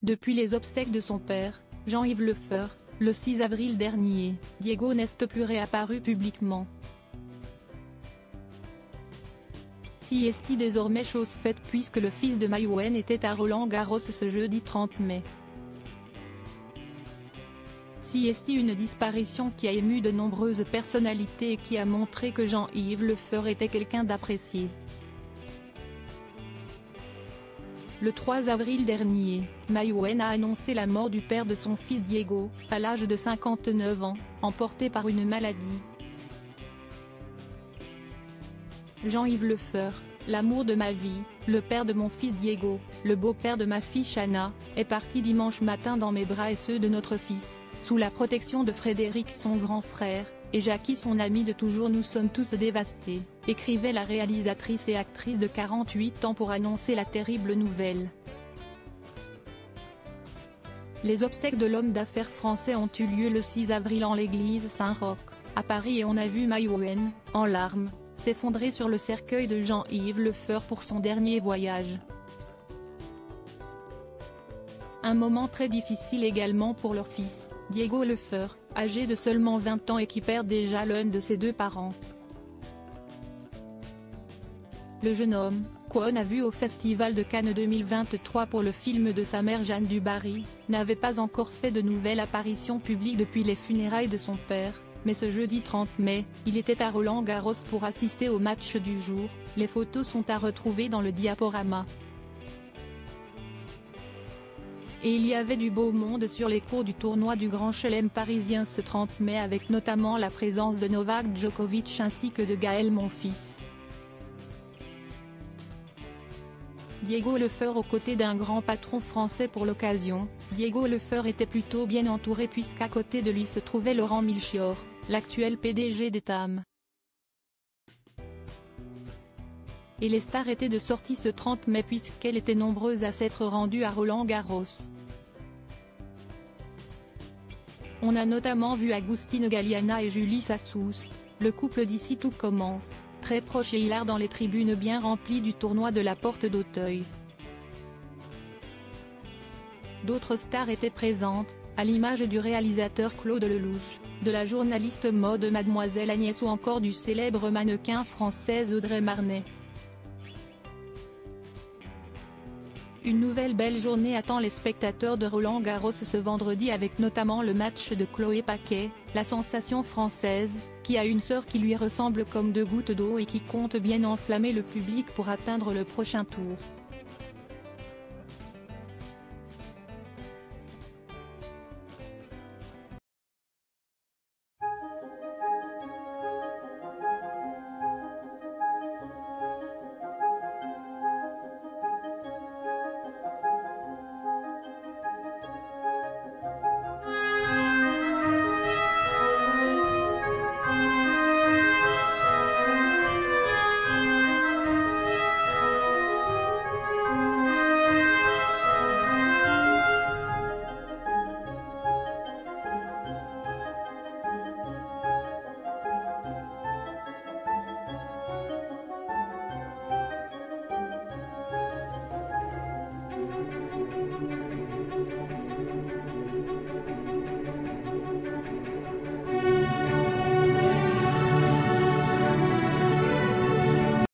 Depuis les obsèques de son père, Jean-Yves Le Feur, le 6 avril dernier, Diego n'est plus réapparu publiquement. Si est désormais chose faite puisque le fils de Maïwenn était à Roland-Garros ce jeudi 30 mai. Si est une disparition qui a ému de nombreuses personnalités et qui a montré que Jean-Yves Le Feur était quelqu'un d'apprécié. Le 3 avril dernier, Maïwenn a annoncé la mort du père de son fils Diego, à l'âge de 59 ans, emporté par une maladie. Jean-Yves Le Feur, l'amour de ma vie, le père de mon fils Diego, le beau-père de ma fille Chana, est parti dimanche matin dans mes bras et ceux de notre fils, sous la protection de Frédéric son grand frère, et Jackie son ami de toujours. Nous sommes tous dévastés, écrivait la réalisatrice et actrice de 48 ans pour annoncer la terrible nouvelle. Les obsèques de l'homme d'affaires français ont eu lieu le 6 avril en l'église Saint-Roch, à Paris et on a vu Maïwenn, en larmes, s'effondrer sur le cercueil de Jean-Yves Le Feur pour son dernier voyage. Un moment très difficile également pour leur fils, Diego Le Feur, âgé de seulement 20 ans et qui perd déjà l'un de ses deux parents. Le jeune homme, qu'on a vu au Festival de Cannes 2023 pour le film de sa mère Jeanne du Barry, n'avait pas encore fait de nouvelle apparition publique depuis les funérailles de son père, mais ce jeudi 30 mai, il était à Roland-Garros pour assister au match du jour. Les photos sont à retrouver dans le diaporama. Et il y avait du beau monde sur les cours du tournoi du Grand Chelem parisien ce 30 mai avec notamment la présence de Novak Djokovic ainsi que de Gaël Monfils. Diego Le Feur aux côtés d'un grand patron français pour l'occasion. Diego Le Feur était plutôt bien entouré puisqu'à côté de lui se trouvait Laurent Milchior, l'actuel PDG d'Etam. Et les stars étaient de sortie ce 30 mai puisqu'elles étaient nombreuses à s'être rendues à Roland-Garros. On a notamment vu Agustín Galiana et Julie Sassous, le couple d'ici tout commence, très proche et hilar dans les tribunes bien remplies du tournoi de la Porte d'Auteuil. D'autres stars étaient présentes, à l'image du réalisateur Claude Lelouch, de la journaliste mode Mademoiselle Agnès ou encore du célèbre mannequin française Audrey Marnet. Une nouvelle belle journée attend les spectateurs de Roland-Garros ce vendredi avec notamment le match de Chloé Paquet, la sensation française, qui a une sœur qui lui ressemble comme deux gouttes d'eau et qui compte bien enflammer le public pour atteindre le prochain tour.